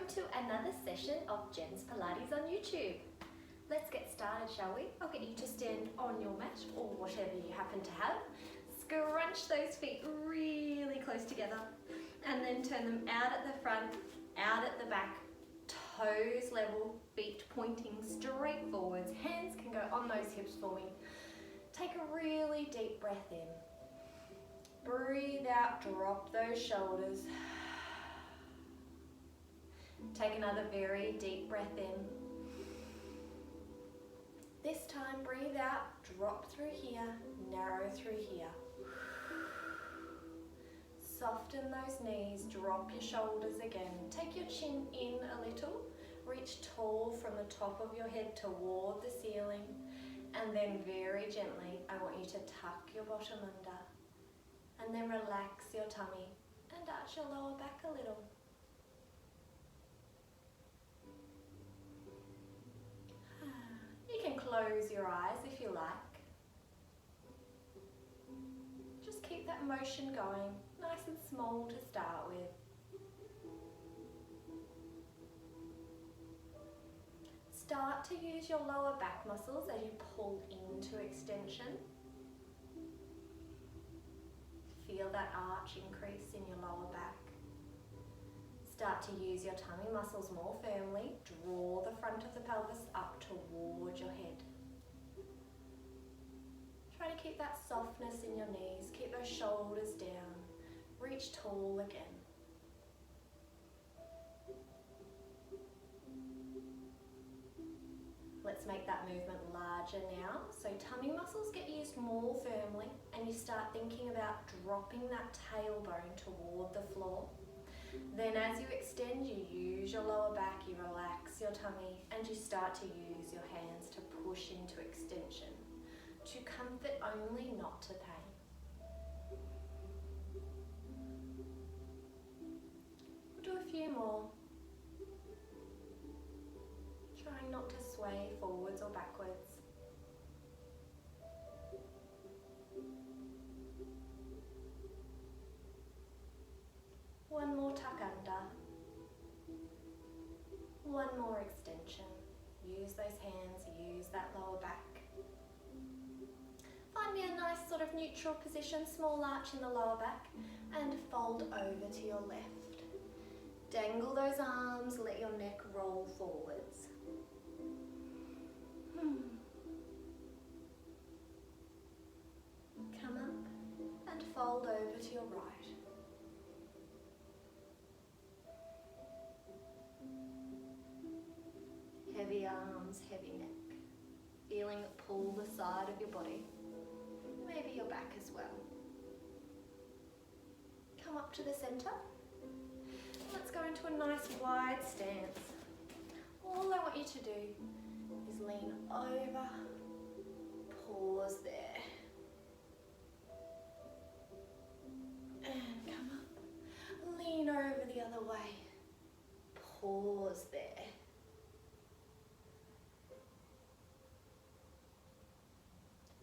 welcome to another session of Jen's Pilates on YouTube. Let's get started, shall we? I'll get you to stand on your mat or whatever you happen to have. Scrunch those feet really close together and then turn them out at the front, out at the back, toes level, feet pointing straight forwards. Hands can go on those hips for me. Take a really deep breath in. Breathe out, drop those shoulders. Take another very deep breath in. This time, breathe out, drop through here, narrow through here. Soften those knees, drop your shoulders again. Take your chin in a little, reach tall from the top of your head toward the ceiling, and then very gently, I want you to tuck your bottom under, and then relax your tummy and arch your lower back a little. You can close your eyes if you like. Just keep that motion going, nice and small to start with. Start to use your lower back muscles as you pull into extension. Feel that arch increase in your lower back. Start to use your tummy muscles more firmly. Draw the front of the pelvis up toward your head. Try to keep that softness in your knees. Keep those shoulders down. Reach tall again. Let's make that movement larger now. So tummy muscles get used more firmly and you start thinking about dropping that tailbone toward the floor. Then as you extend, you use your lower back, you relax your tummy, and you start to use your hands to push into extension, to comfort only, not to pain. We'll do a few more. Trying not to sway forwards or backwards. One more tuck under. One more extension. Use those hands, use that lower back. Find me a nice sort of neutral position, small arch in the lower back, and fold over to your left. Dangle those arms, let your neck roll forwards. Come up and fold over to your right. Heavy arms, heavy neck. Feeling it pull the side of your body. Maybe your back as well. Come up to the center. Let's go into a nice wide stance. All I want you to do is lean over, pause there. And come up. Lean over the other way. Pause there.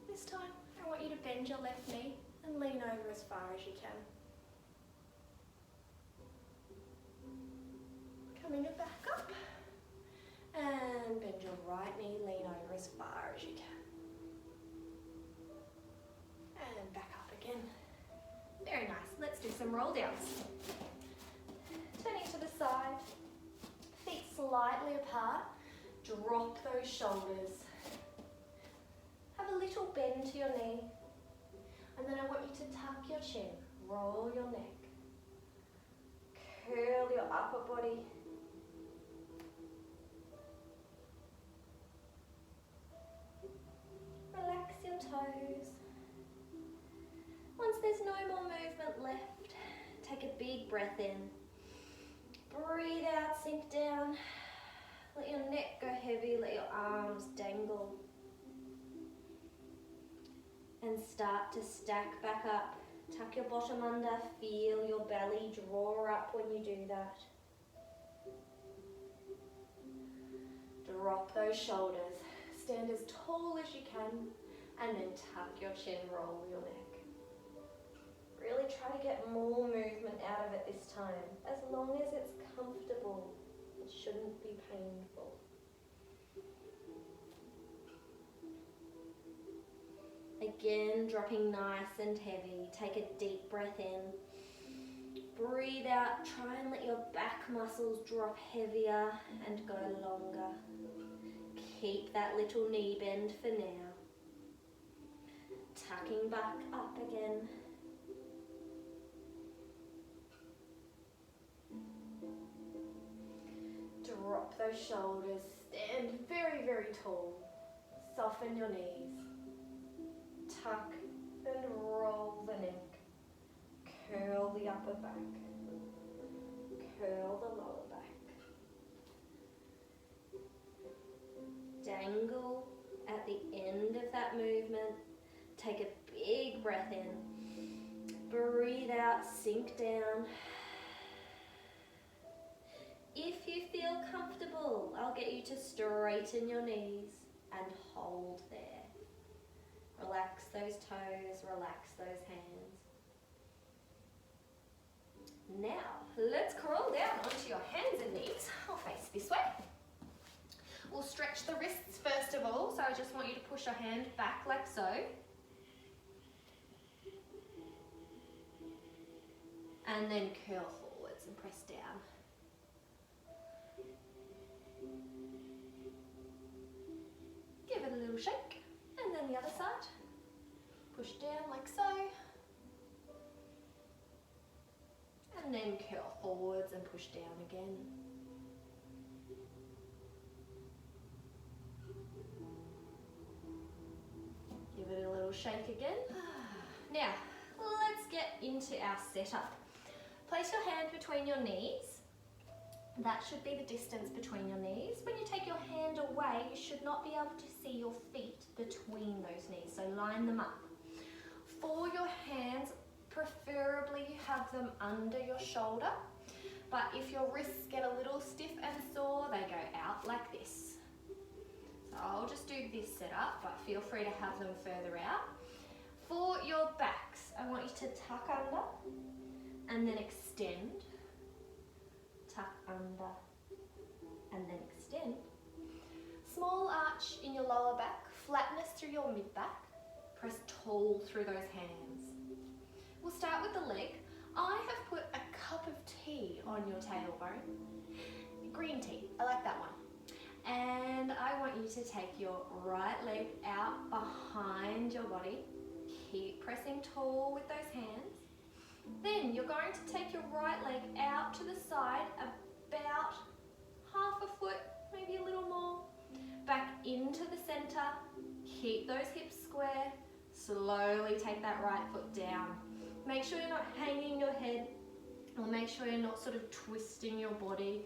This time, I want you to bend your left knee and lean over as far as you can. Coming it back up. And bend your right knee, lean over as far as you can. And back up again. Very nice. Let's do some roll downs. Turning to the side, feet slightly apart. Drop those shoulders. Have a little bend to your knee, and then I want you to tuck your chin, roll your neck, curl your upper body, relax your toes. Once there's no more movement left, take a big breath in, breathe out, sink down, let your neck go heavy, let your arms dangle. And start to stack back up. Tuck your bottom under, feel your belly draw up when you do that. Drop those shoulders. Stand as tall as you can, and then tuck your chin, roll your neck. Really try to get more movement out of it this time, as long as it's comfortable. painful. Again, dropping nice and heavy. Take a deep breath in. Breathe out. Try and let your back muscles drop heavier and go longer. Keep that little knee bend for now. Tucking back up again. Drop those shoulders. Stand very, very tall. Soften your knees. Tuck and roll the neck. Curl the upper back. Curl the lower back. Dangle at the end of that movement. Take a big breath in. Breathe out, sink down. If you feel comfortable, I'll get you to straighten your knees and hold there. Relax those toes, relax those hands. Now, let's crawl down onto your hands and knees. I'll face this way. We'll stretch the wrists first of all, so I just want you to push your hand back like so. And then curl forwards and press down. Give it a little shake. And then the other side. Push down like so. And then curl forwards and push down again. Give it a little shake again. Now, let's get into our setup. Place your hand between your knees. That should be the distance between your knees. When you take your hand away, you should not be able to see your feet between those knees, so line them up. For your hands, preferably you have them under your shoulder, but if your wrists get a little stiff and sore, they go out like this. So I'll just do this setup, but feel free to have them further out. For your backs, I want you to tuck under and then extend. Tuck under and then extend. Small arch in your lower back, flatness through your mid-back. Press tall through those hands. We'll start with the leg. I have put a cup of tea on your tailbone. Green tea, I like that one. And I want you to take your right leg out behind your body. Keep pressing tall with those hands. Then you're going to take your right leg out to the side about half a foot, maybe a little more. Back into the center. Keep those hips square. Slowly take that right foot down. Make sure you're not hanging your head, or make sure you're not sort of twisting your body.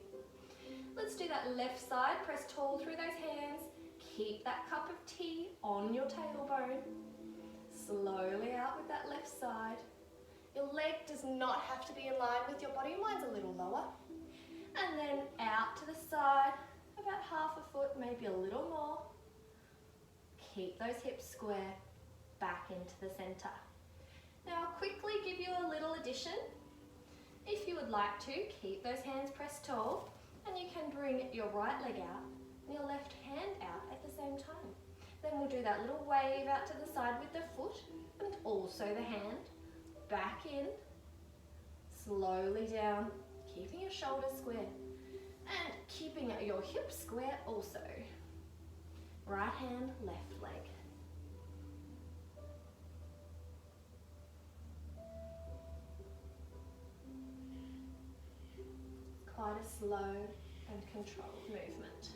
Let's do that left side. Press tall through those hands. Keep that cup of tea on your tailbone. Slowly out with that left side. Your leg does not have to be in line with your body. Mine's a little lower. And then out to the side, about half a foot, maybe a little more. Keep those hips square, back into the center. Now I'll quickly give you a little addition. If you would like to, keep those hands pressed tall, and you can bring your right leg out and your left hand out at the same time. Then we'll do that little wave out to the side with the foot and also the hand. Back in, slowly down, keeping your shoulders square and keeping your hips square also. Right hand, left leg. Quite a slow and controlled movement.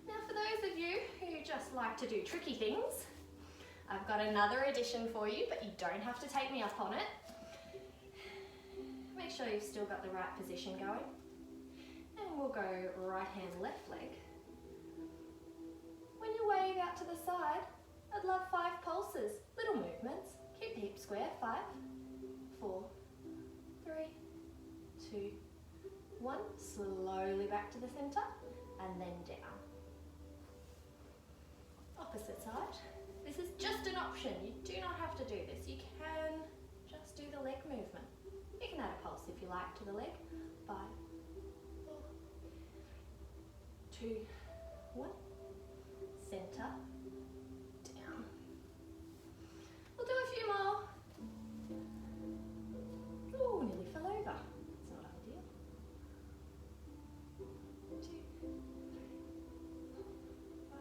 Now for those of you who just like to do tricky things, I've got another addition for you, but you don't have to take me up on it. Make sure you've still got the right position going. And we'll go right hand, left leg. When you wave out to the side, I'd love 5 pulses, little movements. Keep the hips square. 5, 4, 3, 2, 1. Slowly back to the center and then down. Opposite side. This is just an option option. You do not have to do this. You can just do the leg movement. You can add a pulse if you like to the leg. 5, 4, 2, 1. Center, down. We'll do a few more. Oh, nearly fell over. It's not ideal. 2, 5.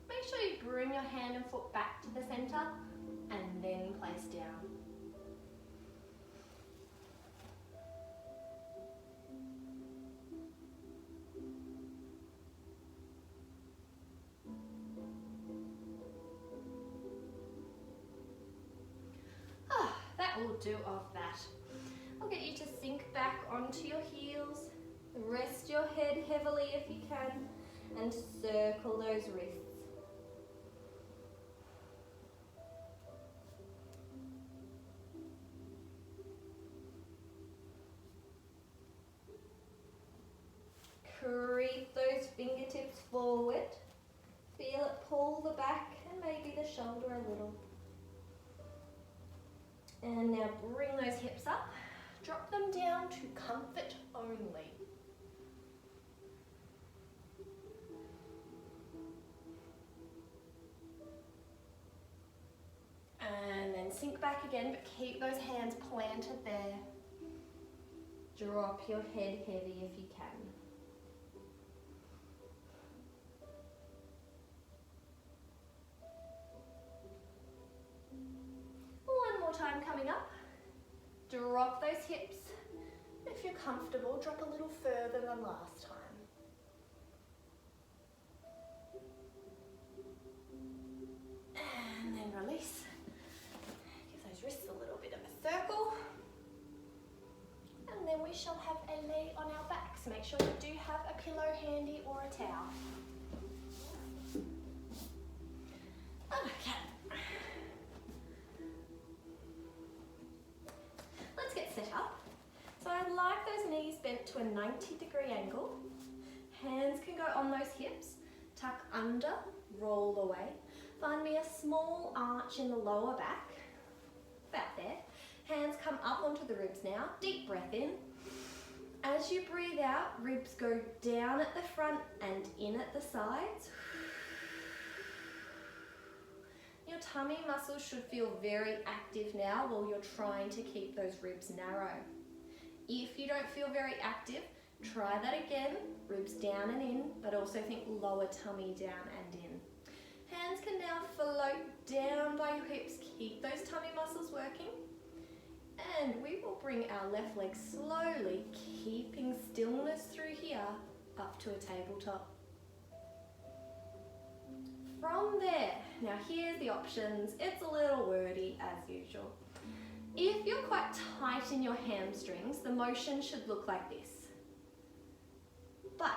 Make sure you bring your hand and foot back to the center and then place down. Will do of that. I'll get you to sink back onto your heels, rest your head heavily if you can, and circle those wrists. Creep those fingertips forward. Feel it pull the back and maybe the shoulder a little. And now bring those hips up, drop them down to comfort only. And then sink back again, but keep those hands planted there. Drop your head heavy if you can. One more time coming up. Drop those hips. If you're comfortable, drop a little further than last time. And then release. Give those wrists a little bit of a circle. And then we shall have a lay on our backs. Make sure you do have a pillow handy or a towel. Okay. Let's get set up. So I like those knees bent to a 90-degree angle. Hands can go on those hips. Tuck under, roll away. Find me a small arch in the lower back. About there. Hands come up onto the ribs now. Deep breath in. As you breathe out, ribs go down at the front and in at the sides. Your tummy muscles should feel very active now while you're trying to keep those ribs narrow. If you don't feel very active, try that again. Ribs down and in, but also think lower tummy down and in. Hands can now float down by your hips. Keep those tummy muscles working. And we will bring our left leg slowly, keeping stillness through here, up to a tabletop. From there, now here's the options. It's a little wordy as usual. If you're quite tight in your hamstrings, the motion should look like this. But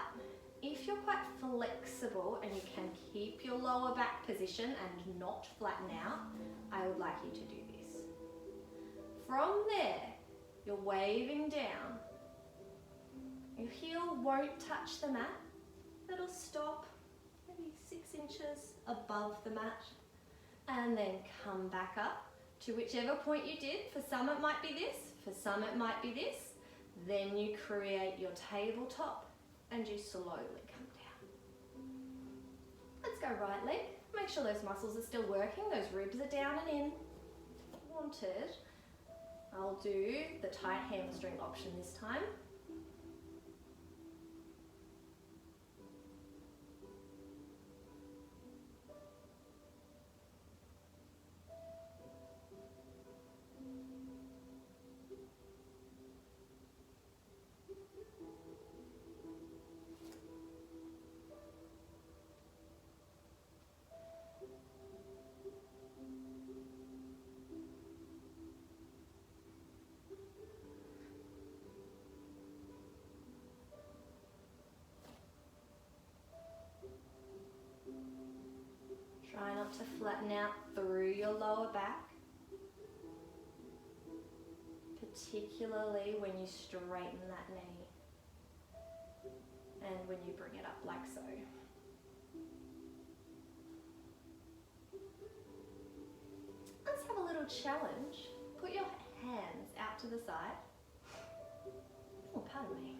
if you're quite flexible and you can keep your lower back position and not flatten out, I would like you to do this. From there, you're waving down. Your heel won't touch the mat. It'll stop maybe 6 inches above the mat. And then come back up to whichever point you did. For some it might be this, for some it might be this. Then you create your tabletop and you slowly come down. Let's go right leg. Make sure those muscles are still working, those ribs are down and in. Wanted, I'll do the tight hamstring option this time. Try not to flatten out through your lower back, particularly when you straighten that knee and when you bring it up like so. good challenge. Put your hands out to the side. Oh, pardon me.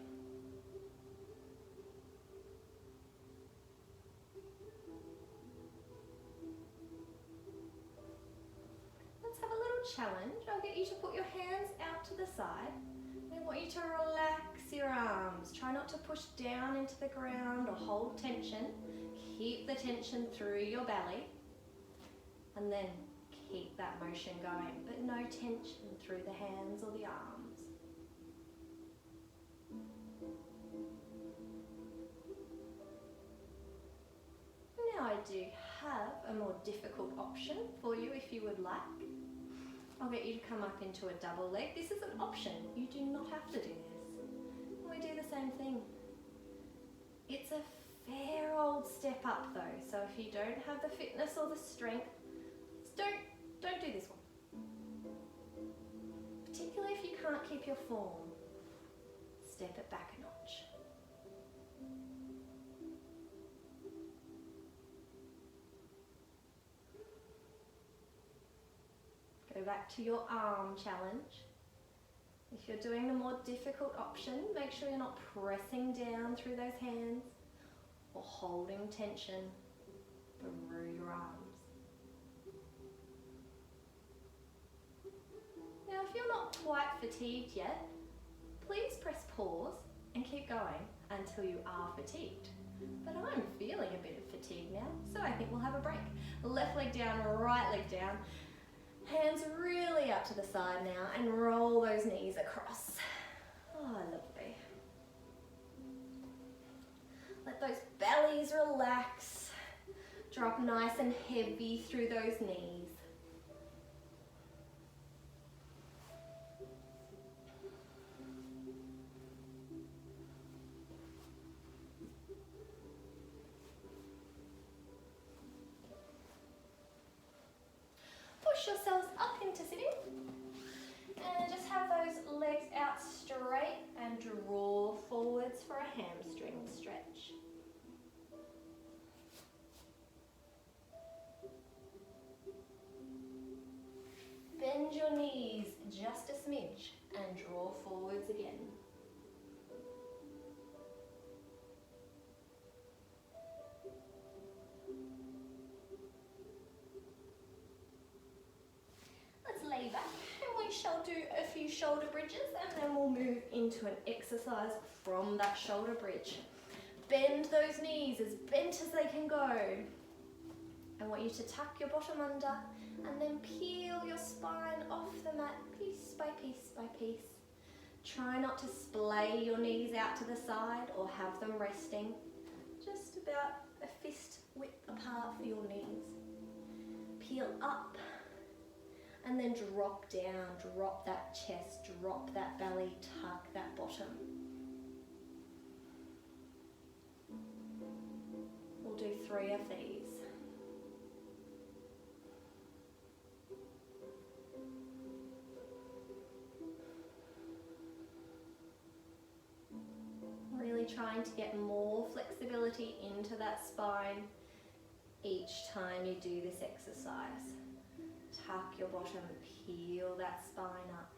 Let's have a little challenge. I'll get you to put your hands out to the side. I want you to relax your arms. Try not to push down into the ground or hold tension. Keep the tension through your belly. And then keep that motion going, but no tension through the hands or the arms. Now I do have a more difficult option for you if you would like. I'll get you to come up into a double leg. This is an option. You do not have to do this. And we do the same thing. It's a fair old step up though, so if you don't have the fitness or the strength, don't do this one. Particularly if you can't keep your form. Step it back a notch. Go back to your arm challenge. If you're doing the more difficult option, make sure you're not pressing down through those hands or holding tension through your arms. Now, if you're not quite fatigued yet, please press pause and keep going until you are fatigued. But I'm feeling a bit of fatigue now, so I think we'll have a break. Left leg down, right leg down. Hands really up to the side now and roll those knees across. Oh, lovely. Let those bellies relax. Drop nice and heavy through those knees. Push yourselves up into sitting and just have those legs out straight and draw forwards for a hamstring stretch. Bend your knees just a smidge and draw forwards again. Lay back and we shall do a few shoulder bridges and then we'll move into an exercise from that shoulder bridge. Bend those knees as bent as they can go. I want you to tuck your bottom under and then peel your spine off the mat piece by piece by piece. Try not to splay your knees out to the side or have them resting. Just about a fist width apart for your knees. Peel up. And then drop down, drop that chest, drop that belly, tuck that bottom. We'll do 3 of these. Really trying to get more flexibility into that spine each time you do this exercise. Tuck your bottom, peel that spine up.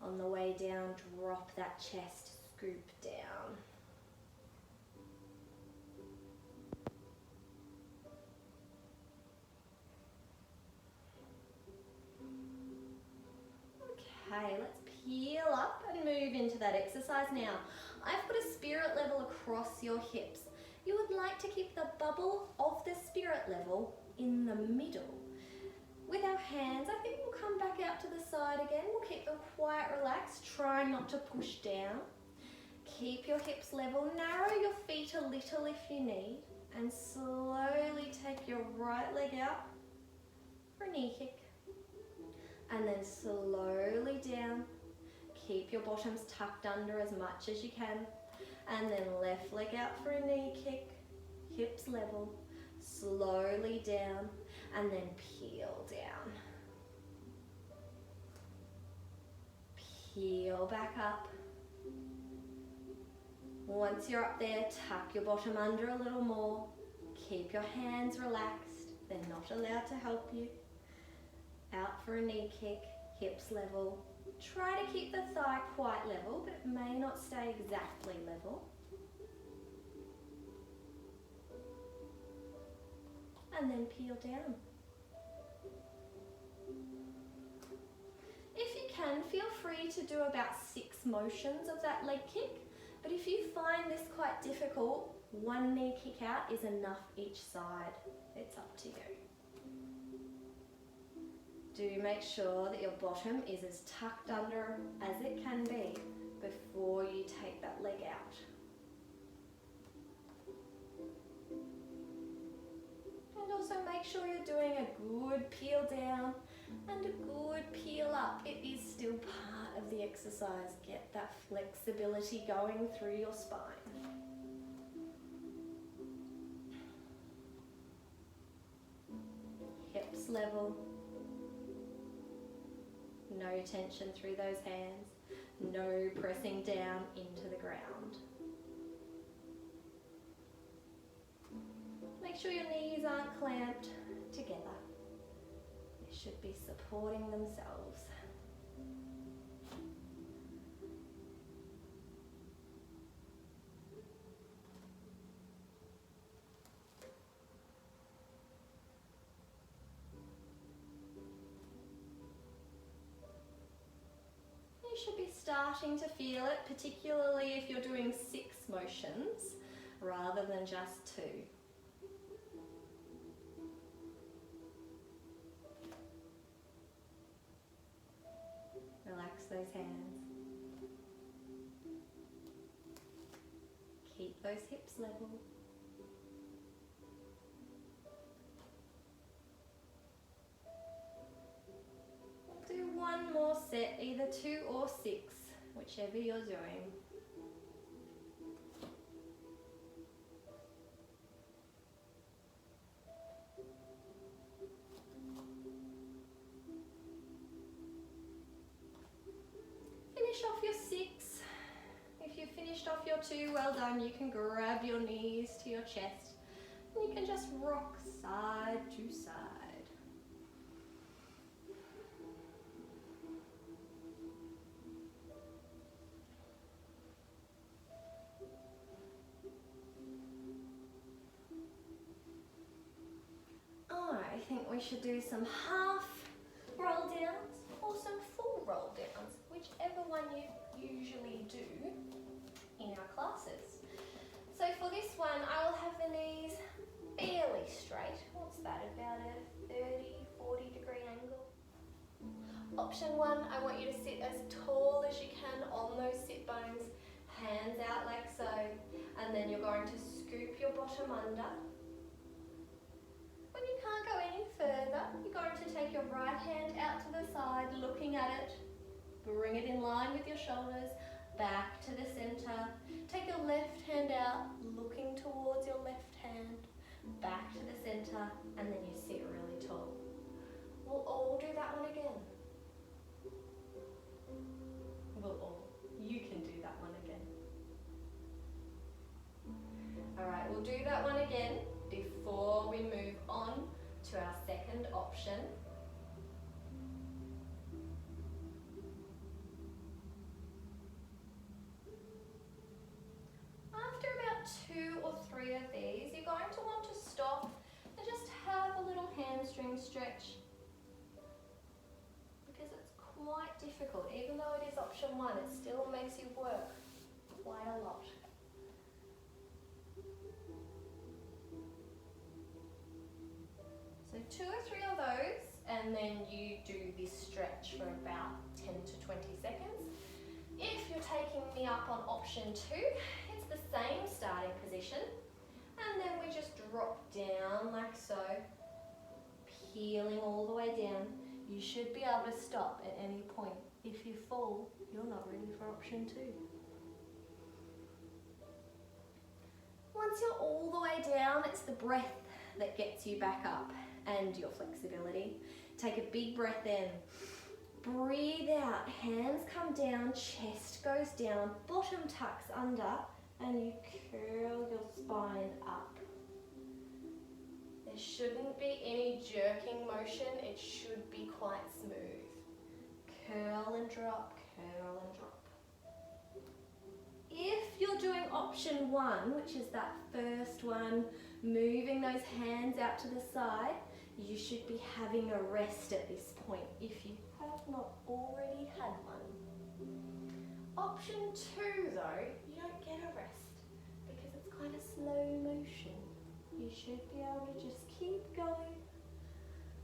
On the way down, drop that chest, scoop down. Okay, let's peel up and move into that exercise now. I've put a spirit level across your hips. You would like to keep the bubble of the spirit level in the middle. With our hands, I think we'll come back out to the side again. We'll keep them quite relaxed, try not to push down. Keep your hips level, narrow your feet a little if you need, and slowly take your right leg out for a knee kick. And then slowly down. Keep your bottoms tucked under as much as you can. And then left leg out for a knee kick, hips level. Slowly down and then peel down. Peel back up. Once you're up there, tuck your bottom under a little more. Keep your hands relaxed. They're not allowed to help you. Out for a knee kick, hips level. Try to keep the thigh quite level, but it may not stay exactly level. And then peel down. If you can, feel free to do about 6 motions of that leg kick, but if you find this quite difficult, 1 knee kick out is enough each side. It's up to you. Do make sure that your bottom is as tucked under as it can be before you take that leg out. And also make sure you're doing a good peel down and a good peel up. It is still part of the exercise. Get that flexibility going through your spine. Hips level. No tension through those hands. No pressing down into the ground. Make sure your knees aren't clamped together. They should be supporting themselves. You should be starting to feel it, particularly if you're doing 6 motions rather than just 2. Relax those hands. Keep those hips level. We'll do 1 more set, either 2 or 6, whichever you're doing. Finish off your 6. If you've finished off your 2, well done. You can grab your knees to your chest and you can just rock side to side. I think we should do some half roll downs or some full roll downs, whichever one you usually do in our classes. So for this one, I will have the knees fairly straight. What's that, about a 30-40 degree angle? Option 1, I want you to sit as tall as you can on those sit bones, hands out like so, and then you're going to scoop your bottom under. When you can't go any further, you're going to take your right hand out to the side, looking at it. Bring it in line with your shoulders, back to the center. Take your left hand out, looking towards your left hand, back to the center, and then you sit really tall. We'll all do that one again. You can do that one again. Alright, we'll do that one again before we move on to our second option. After about 2 or 3 of these, you're going to want to stop and just have a little hamstring stretch, because it's quite difficult. Even though it is option 1, it still makes you work quite a lot. So 2 or 3 of those, and then you do this stretch for about 10 to 20 seconds. If you're taking me up on option 2, it's the same starting position, and then we just drop down like so, peeling all the way down. You should be able to stop at any point. If you fall, you're not ready for option 2. Once you're all the way down, it's the breath that gets you back up and your flexibility. Take a big breath in. Breathe out, hands come down, chest goes down, bottom tucks under, and you curl your spine up. There shouldn't be any jerking motion, it should be quite smooth. Curl and drop, curl and drop. If you're doing option 1, which is that first one, moving those hands out to the side, you should be having a rest at this point if you have not already had one. Option 2 though, you don't get a rest because it's quite a slow motion. You should be able to just keep going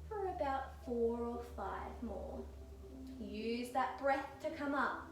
for about 4 or 5 more. Use that breath to come up.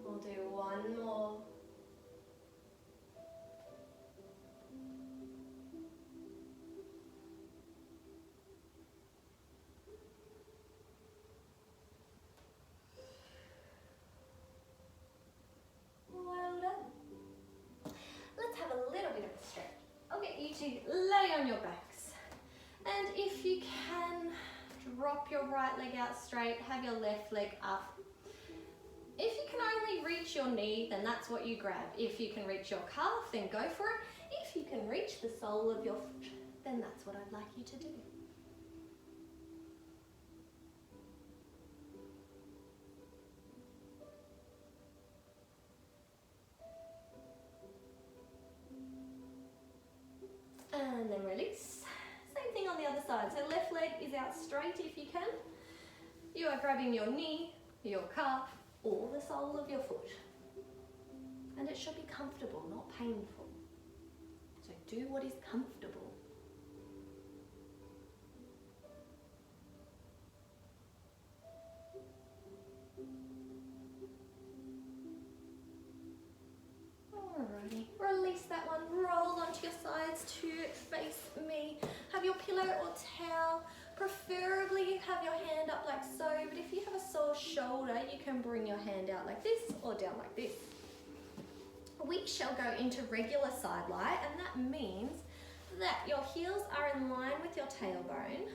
We'll do one more. Well done. Let's have a little bit of a stretch. I'll get you to lay on your backs. And if you can, drop your right leg out straight, have your left leg up. If you can only reach your knee, then that's what you grab. If you can reach your calf, then go for it. If you can reach the sole of your foot, then that's what I'd like you to do. And then release. Same thing on the other side. So left leg is out straight if you can. You are grabbing your knee, your calf, or the sole of your foot. And it should be comfortable, not painful. So do what is comfortable. Alrighty, release that one, roll onto your sides to face me. Have your pillow or towel, preferably have your hand up like so, but if you have a sore shoulder, you can bring your hand out like this or down like this. We shall go into regular side lie, and that means that your heels are in line with your tailbone,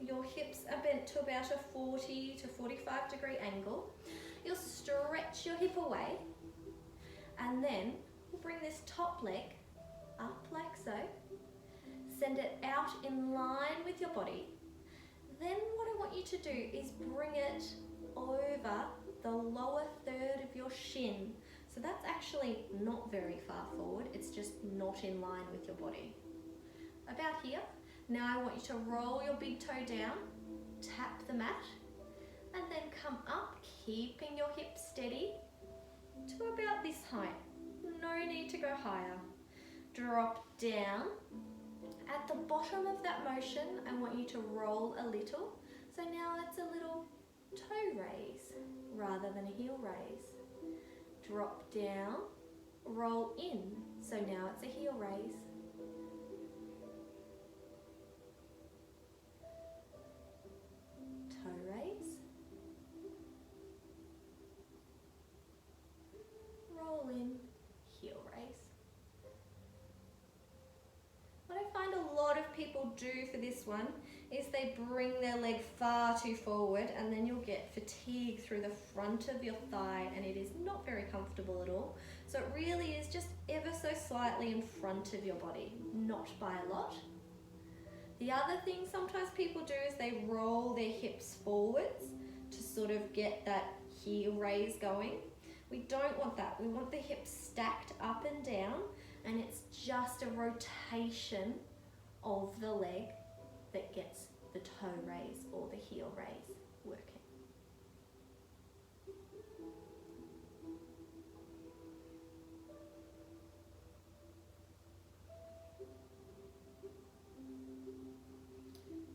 your hips are bent to about a 40 to 45 degree angle. You'll stretch your hip away, and then we'll bring this top leg up like so, send it out in line with your body. Then what I want you to do is bring it over the lower third of your shin. So that's actually not very far forward, it's just not in line with your body. About here. Now I want you to roll your big toe down, tap the mat, and then come up, keeping your hips steady to about this height. No need to go higher. Drop down. At the bottom of that motion, I want you to roll a little. So now it's a little toe raise rather than a heel raise. Drop down, roll in. So now it's a heel raise. Toe raise. Roll in, heel raise. What I find a lot of people do for this one is they bring their leg far too forward, and then you'll get fatigue through the front of your thigh, and it is not very comfortable at all. So it really is just ever so slightly in front of your body, not by a lot. The other thing sometimes people do is they roll their hips forwards to sort of get that heel raise going. We don't want that. We want the hips stacked up and down, and it's just a rotation of the leg that gets the toe raise or the heel raise working.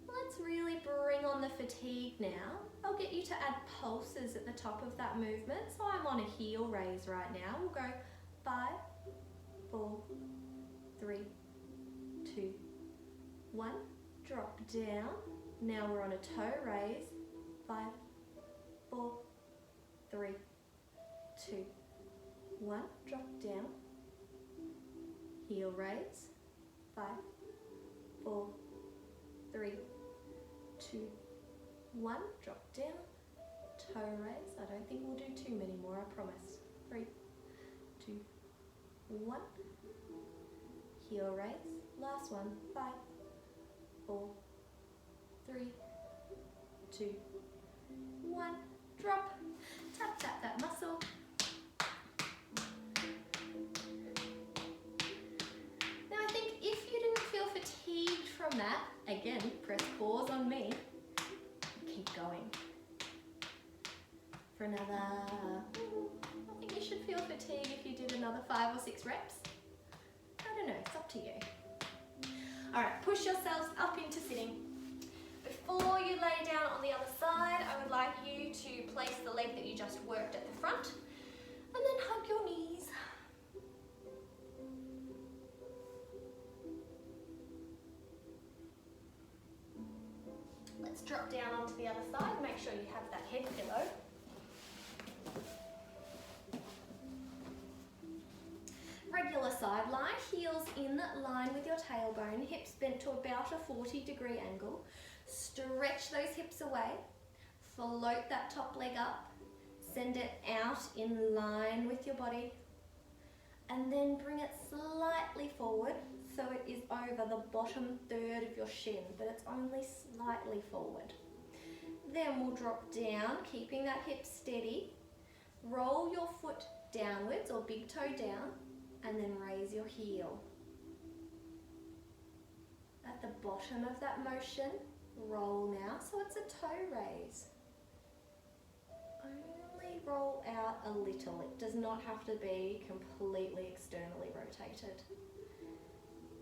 Let's really bring on the fatigue now, I'll get you to add pulses at the top of that movement. So I'm on a heel raise right now. We'll go 5, 4, 3, 2, 1. Drop down. Now we're on a toe raise. 5, 4, 3, 2, 1. Drop down. Heel raise. 5, 4, 3, 2, 1. Drop down. Toe raise. I don't think we'll do too many more, I promise. 3, 2, 1. Heel raise. Last one. 5, 4, 3, 2, 1. Drop. Tap, tap that muscle. Now I think if you didn't feel fatigued from that, again, press pause on me. Keep going. For another, I think you should feel fatigue if you did another 5 or 6 reps. I don't know, it's up to you. All right, push yourselves up into sitting. Before you lay down on the other side, I would like you to place the leg that you just worked at the front and then hug your knees. Let's drop down onto the other side. Make sure you have that head pillow. Regular side lie, heels in line with your tailbone, hips bent to about a 40-degree angle. Stretch those hips away, float that top leg up, send it out in line with your body, and then bring it slightly forward so it is over the bottom third of your shin, but it's only slightly forward. Then we'll drop down, keeping that hip steady. Roll your foot downwards or big toe down, and then raise your heel. At the bottom of that motion, roll now, so it's a toe raise. Only roll out a little. It does not have to be completely externally rotated.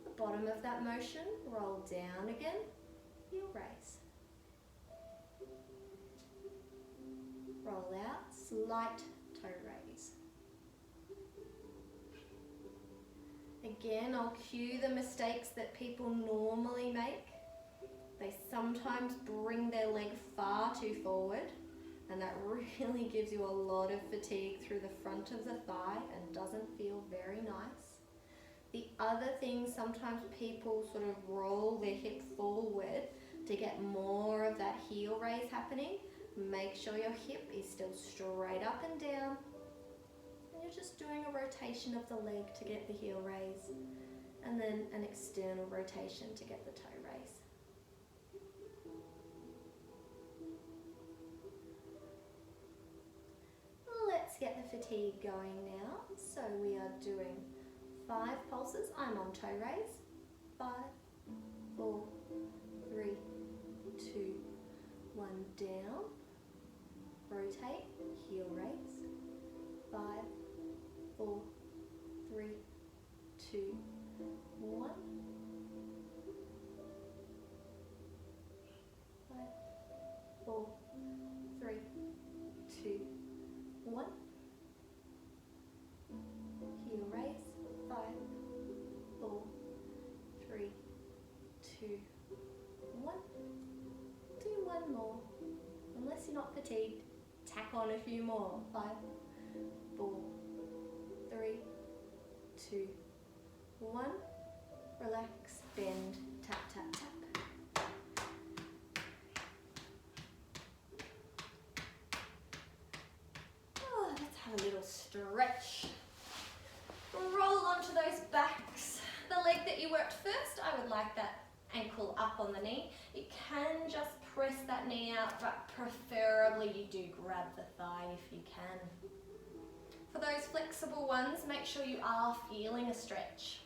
The bottom of that motion, roll down again, heel raise. Roll out, slight toe raise. Again, I'll cue the mistakes that people normally make. They sometimes bring their leg far too forward, and that really gives you a lot of fatigue through the front of the thigh and doesn't feel very nice. The other thing, sometimes people sort of roll their hip forward to get more of that heel raise happening. Make sure your hip is still straight up and down. And you're just doing a rotation of the leg to get the heel raise, and then an external rotation to get the toe raise. Let's get the fatigue going now. So we are doing 5 pulses. I'm on toe raise. 5, 4, 3, 2, 1, down. Rotate, heel raise. 5, 4, 3, 2, 1. 5, 4, 3, 2, 1. Heel raise. 5, 4, 3, 2, 1. Do one more. Unless you're not fatigued, tack on a few more. 5, 4, 3, 2, 1. Relax, bend, tap, tap, tap. Oh, let's have a little stretch. Roll onto those backs. The leg that you worked first, I would like that ankle up on the knee. You can just press that knee out, but preferably you do grab the thigh if you can. For those flexible ones, make sure you are feeling a stretch.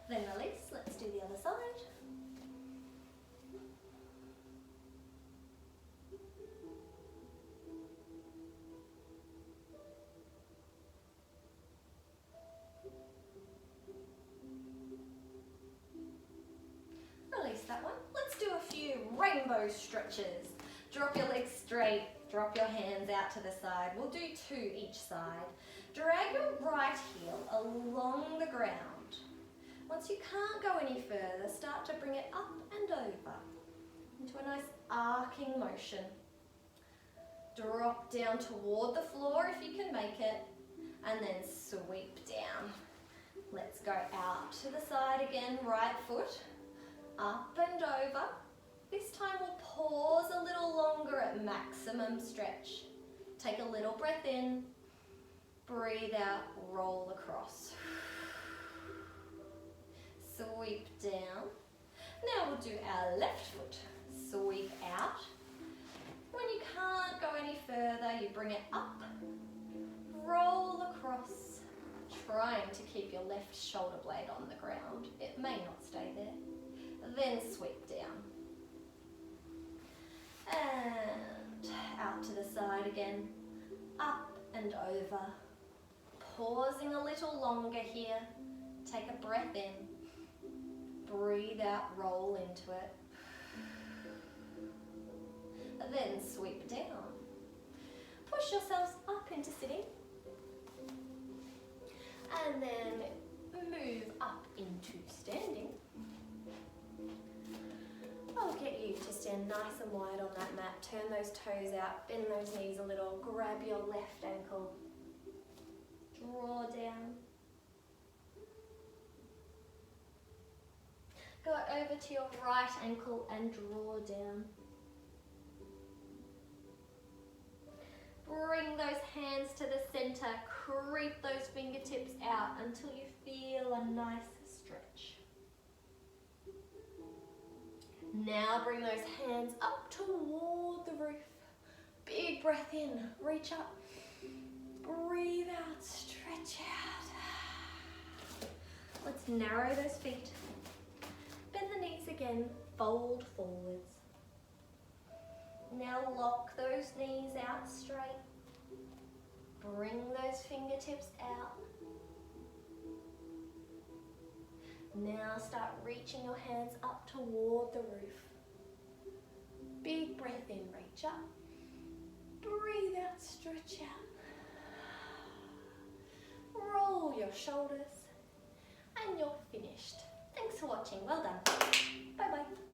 Then release. Let's do the other side. rainbow stretches. Drop your legs straight, drop your hands out to the side. We'll do 2 each side. Drag your right heel along the ground. Once you can't go any further, start to bring it up and over into a nice arcing motion. Drop down toward the floor if you can make it, and then sweep down. Let's go out to the side again, right foot, up and over. This time we'll pause a little longer at maximum stretch. Take a little breath in, breathe out, roll across. Sweep down. Now we'll do our left foot. Sweep out. When you can't go any further, you bring it up, roll across, trying to keep your left shoulder blade on the ground. It may not stay there. Then sweep down. And out to the side again, up and over. Pausing a little longer here. Take a breath in. Breathe out, roll into it. Then sweep down. Push yourselves up into sitting. And then move up into standing. I'll get you to stand nice and wide on that mat. Turn those toes out, bend those knees a little, grab your left ankle. Draw down. Go over to your right ankle and draw down. Bring those hands to the center, creep those fingertips out until you feel a nice stretch. Now bring those hands up toward the roof. Big breath in, reach up. Breathe out, stretch out. Let's narrow those feet. Bend the knees again, fold forwards. Now lock those knees out straight. Bring those fingertips out. Now start reaching your hands up toward the roof. Big breath in, reach up. Breathe out, stretch out. Roll your shoulders and you're finished. Thanks for watching, well done. Bye bye.